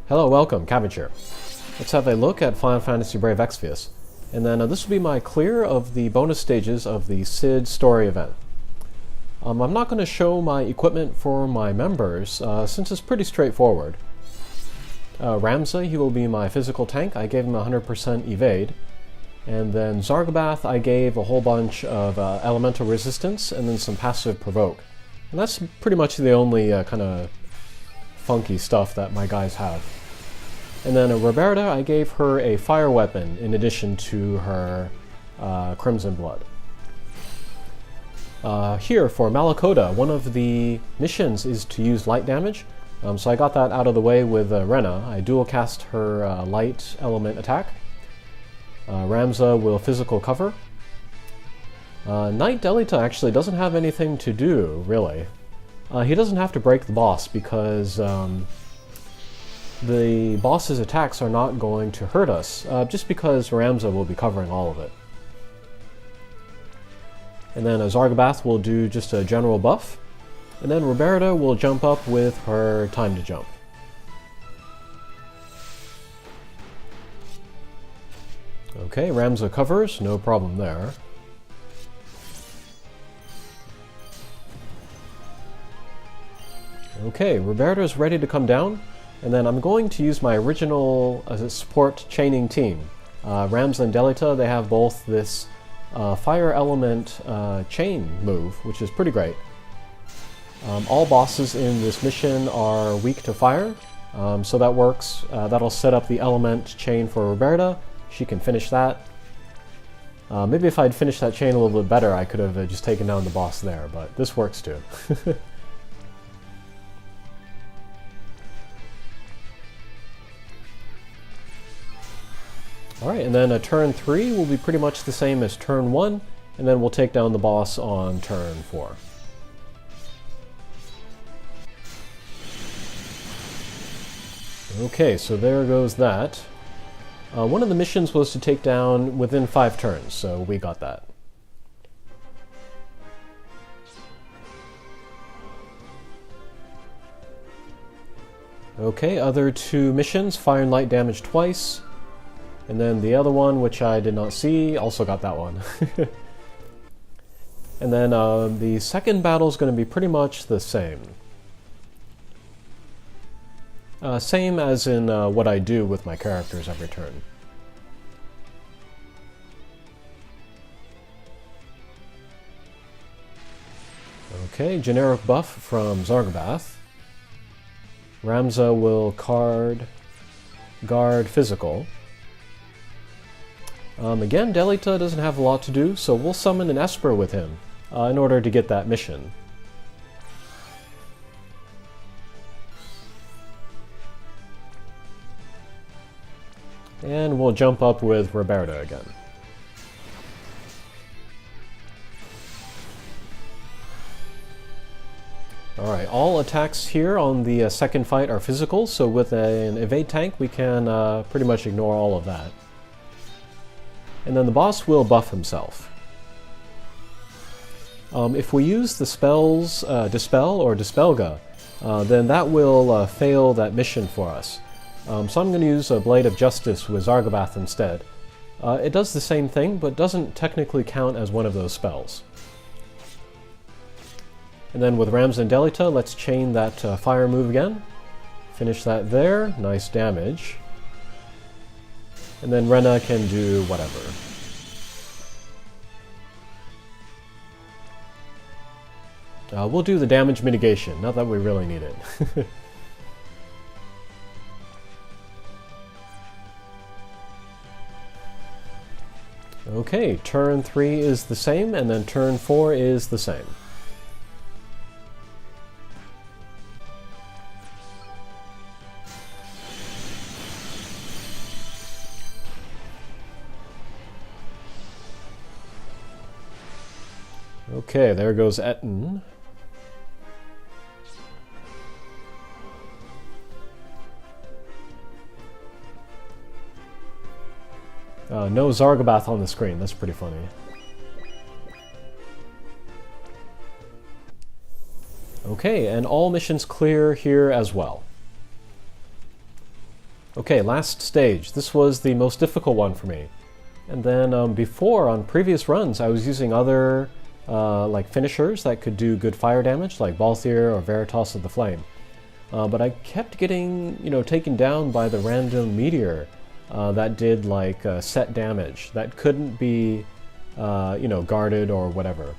Hello, welcome, Cabbage here. Let's have a look at Final Fantasy Brave Exvius. And then this will be my clear of the bonus stages of the Cid story event. I'm not going to show my equipment for my members, since it's pretty straightforward. Ramza, he will be my physical tank. I gave him 100% evade. And then Zargabath, I gave a whole bunch of elemental resistance and then some passive provoke. And that's pretty much the only kind of funky stuff that my guys have. And then Roberta, I gave her a fire weapon in addition to her Crimson Blood. Here, for Malakota, one of the missions is to use light damage. So I got that out of the way with Rena. I dual cast her light element attack. Ramza will physical cover. Knight Delita actually doesn't have anything to do, really. He doesn't have to break the boss because the boss's attacks are not going to hurt us, just because Ramza will be covering all of it. And then Zargabath will do just a general buff, and then Roberta will jump up with her time to jump. Okay, Ramza covers, no problem there. Okay, Roberta's ready to come down. And then I'm going to use my original support chaining team. Ramza and Delita, they have both this fire element chain move, which is pretty great. All bosses in this mission are weak to fire, so that works. That'll set up the element chain for Roberta. She can finish that. Maybe if I'd finished that chain a little bit better, I could have just taken down the boss there, but this works too. Alright, and then turn 3 will be pretty much the same as turn 1, and then we'll take down the boss on turn 4. Okay, so there goes that. One of the missions was to take down within 5 turns, so we got that. Okay, other 2 missions, fire and light damage twice. And then the other one, which I did not see, also got that one. And then the second battle is going to be pretty much the same. Same as in what I do with my characters every turn. Okay, generic buff from Zargabath. Ramza will guard physical. Again, Delita doesn't have a lot to do, so we'll summon an Esper with him in order to get that mission. And we'll jump up with Roberta again. Alright, all attacks here on the second fight are physical, so with an evade tank we can pretty much ignore all of that. And then the boss will buff himself. If we use the spells Dispel or Dispelga, then that will fail that mission for us. So I'm going to use a Blade of Justice with Zargabath instead. It does the same thing, but doesn't technically count as one of those spells. And then with Ramza and Delita, let's chain that fire move again. Finish that there, nice damage. And then Rena can do whatever. We'll do the damage mitigation, not that we really need it. Okay, turn 3 is the same, and then turn 4 is the same. Okay, there goes Etten. No Zargabath on the screen, that's pretty funny. Okay, and all missions clear here as well. Okay, last stage. This was the most difficult one for me. And then before, on previous runs, I was using other like finishers that could do good fire damage, like Balthier or Veritas of the Flame. But I kept getting, taken down by the random meteor that did like set damage that couldn't be, guarded or whatever.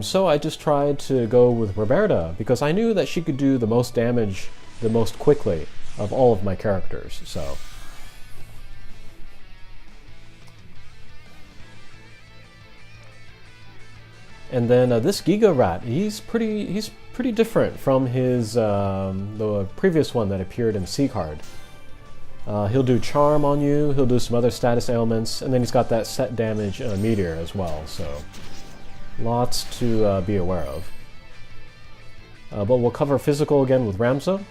So I just tried to go with Roberta because I knew that she could do the most damage the most quickly of all of my characters. So. And then this Giga Rat, he's pretty different from his the previous one that appeared in C card. He'll do Charm on you, he'll do some other status ailments, and then he's got that set damage meteor as well, so lots to be aware of. But we'll cover physical again with Ramza,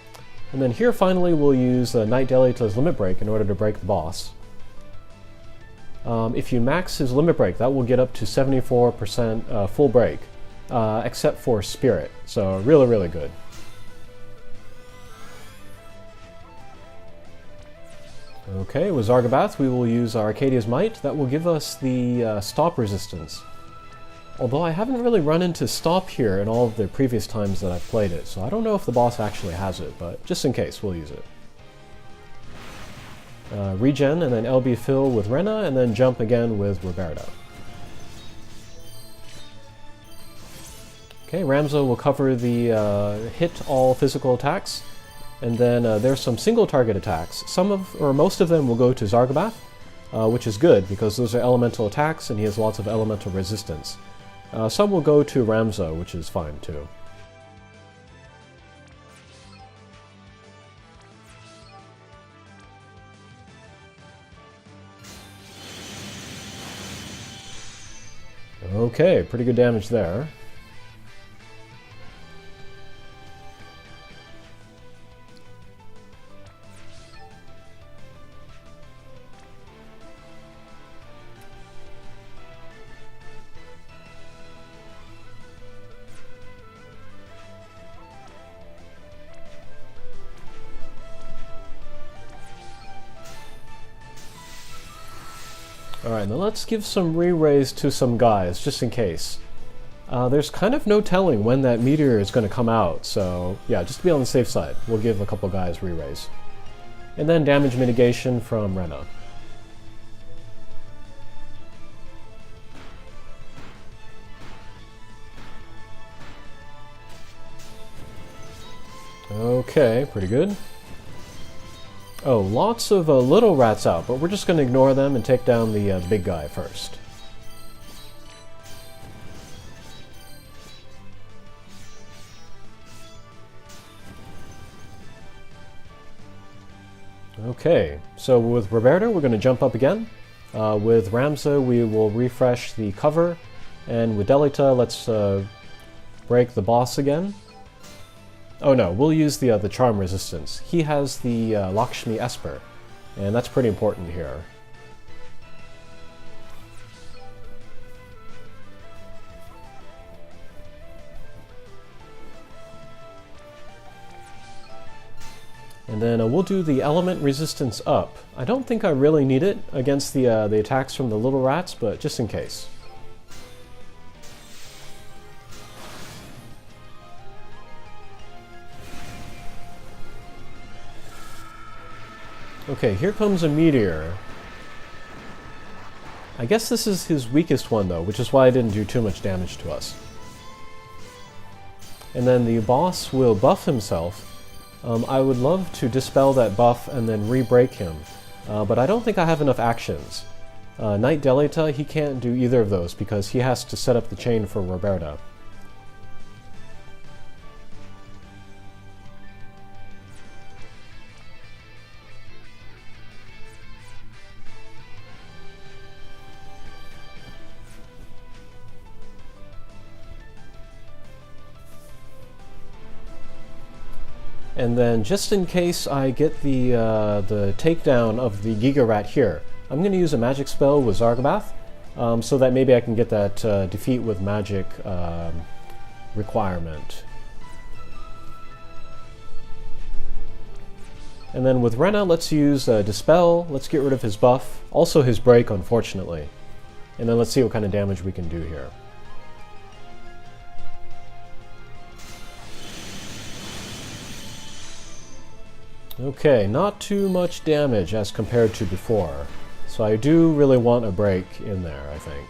and then here finally we'll use Knight Delita's Limit Break in order to break the boss. If you max his Limit Break, that will get up to 74% full break, except for Spirit, so really, really good. Okay, with Zargabath we will use Arcadia's Might. That will give us the stop resistance. Although I haven't really run into stop here in all of the previous times that I've played it, so I don't know if the boss actually has it, but just in case, we'll use it. Regen, and then LB Fill with Rena, and then jump again with Roberta. Okay, Ramza will cover the hit all physical attacks, and then there's some single target attacks. Most of them will go to Zargabath, which is good because those are elemental attacks and he has lots of elemental resistance. Some will go to Ramza, which is fine too. Okay, pretty good damage there. Alright, now let's give some re-raise to some guys, just in case. There's kind of no telling when that meteor is going to come out, so yeah, just to be on the safe side, we'll give a couple guys re-raise. And then damage mitigation from Rena. Okay, pretty good. Oh, lots of little rats out, but we're just going to ignore them and take down the big guy first. Okay, so with Roberta we're going to jump up again. With Ramza we will refresh the cover, and with Delita let's break the boss again. Oh no, we'll use the charm resistance. He has the Lakshmi Esper, and that's pretty important here. And then we'll do the element resistance up. I don't think I really need it against the attacks from the little rats, but just in case. Okay, here comes a meteor. I guess this is his weakest one though, which is why it didn't do too much damage to us. And then the boss will buff himself. I would love to dispel that buff and then re-break him, but I don't think I have enough actions. Knight Delita, he can't do either of those because he has to set up the chain for Roberta. And then, just in case I get the takedown of the Giga Rat here, I'm going to use a magic spell with Zargabath, so that maybe I can get that defeat with magic requirement. And then with Rena, let's use Dispel. Let's get rid of his buff. Also his break, unfortunately. And then let's see what kind of damage we can do here. Okay, not too much damage as compared to before. So I do really want a break in there, I think.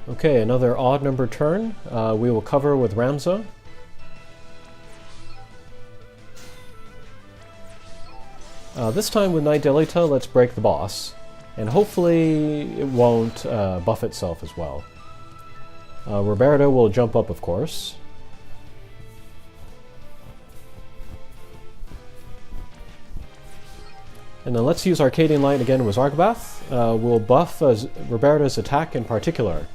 Okay, another odd number turn. We will cover with Ramza. This time with Knight Delita, let's break the boss. And hopefully it won't buff itself as well. Roberto will jump up, of course. And then let's use Arcadian Light again with Zargabath. We'll buff Roberto's attack in particular.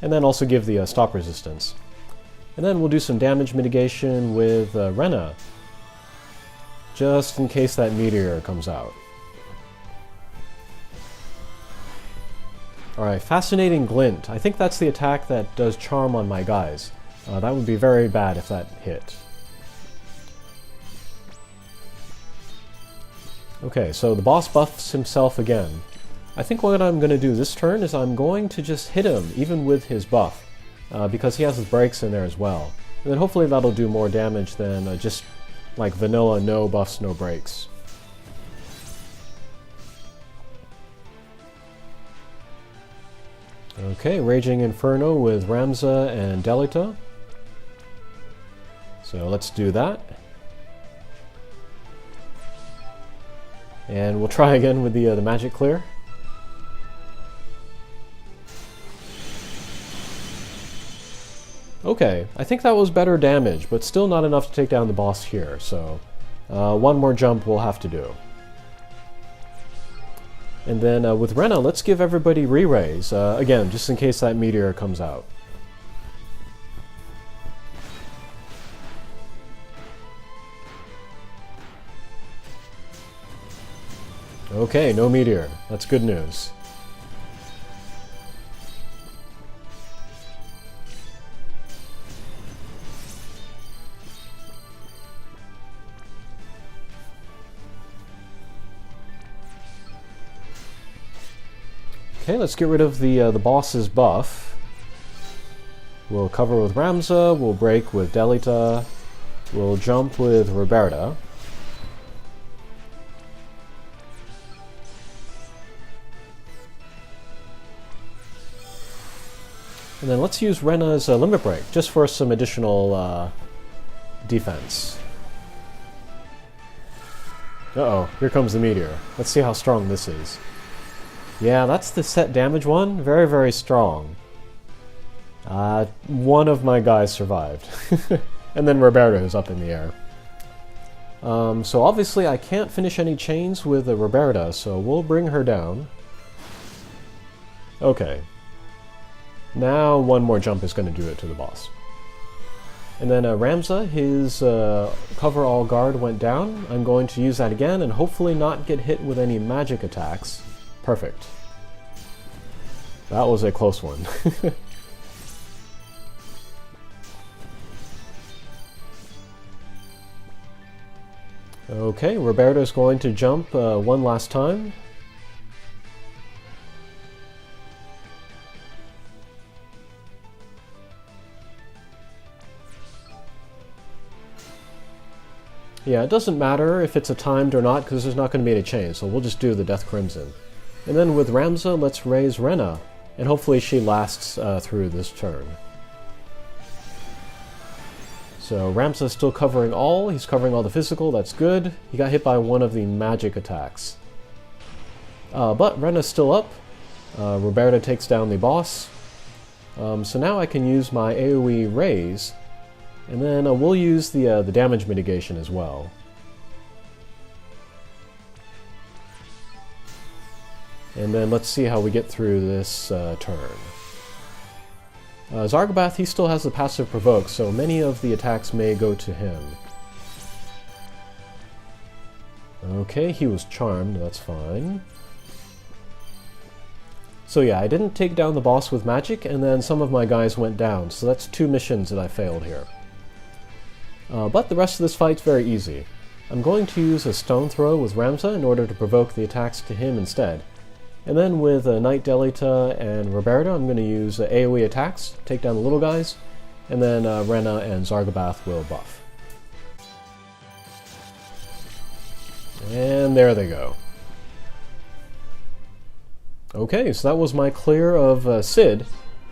And then also give the stop resistance. And then we'll do some damage mitigation with Rena, just in case that meteor comes out. Alright, Fascinating Glint. I think that's the attack that does charm on my guys. That would be very bad if that hit. Okay, so the boss buffs himself again. I think what I'm going to do this turn is I'm going to just hit him, even with his buff, because he has his breaks in there as well. And then hopefully that'll do more damage than just like vanilla no buffs, no breaks. Okay, Raging Inferno with Ramza and Delita. So let's do that. And we'll try again with the Magic Clear. Okay, I think that was better damage, but still not enough to take down the boss here, so one more jump we'll have to do. And then with Rena, let's give everybody re-raise, again, just in case that meteor comes out. Okay, no meteor. That's good news. Okay, let's get rid of the boss's buff. We'll cover with Ramza, we'll break with Delita, we'll jump with Roberta. And then let's use Rena's Limit Break, just for some additional defense. Uh-oh, here comes the meteor. Let's see how strong this is. Yeah, that's the set damage one. Very, very strong. One of my guys survived. And then Roberto's up in the air. So obviously I can't finish any chains with Roberta, so we'll bring her down. Okay. Now one more jump is going to do it to the boss. And then Ramza, his cover all guard went down. I'm going to use that again and hopefully not get hit with any magic attacks. Perfect. That was a close one. Okay, Roberto's going to jump one last time. Yeah, it doesn't matter if it's a timed or not, because there's not going to be any chains, so we'll just do the Death Crimson. And then with Ramza, let's raise Rena, and hopefully she lasts through this turn. So Ramza's still covering all, he's covering all the physical, that's good. He got hit by one of the magic attacks. But Rena's still up. Roberta takes down the boss. So now I can use my AoE raise. And then we'll use the damage mitigation as well. And then let's see how we get through this turn. Zargabath, he still has the passive provoke, so many of the attacks may go to him. Okay, he was charmed, that's fine. So yeah, I didn't take down the boss with magic, and then some of my guys went down, so that's 2 missions that I failed here. But the rest of this fight's very easy. I'm going to use a stone throw with Ramza in order to provoke the attacks to him instead. And then with Knight Delita and Roberta, I'm going to use AoE attacks, take down the little guys, and then Rena and Zargabath will buff. And there they go. Okay, so that was my clear of Cid,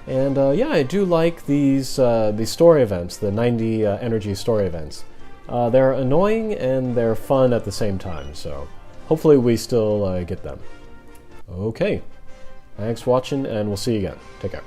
and yeah, I do like these story events, the 90 energy story events. They're annoying and they're fun at the same time, so hopefully we still get them. Okay, thanks for watching, and we'll see you again. Take care.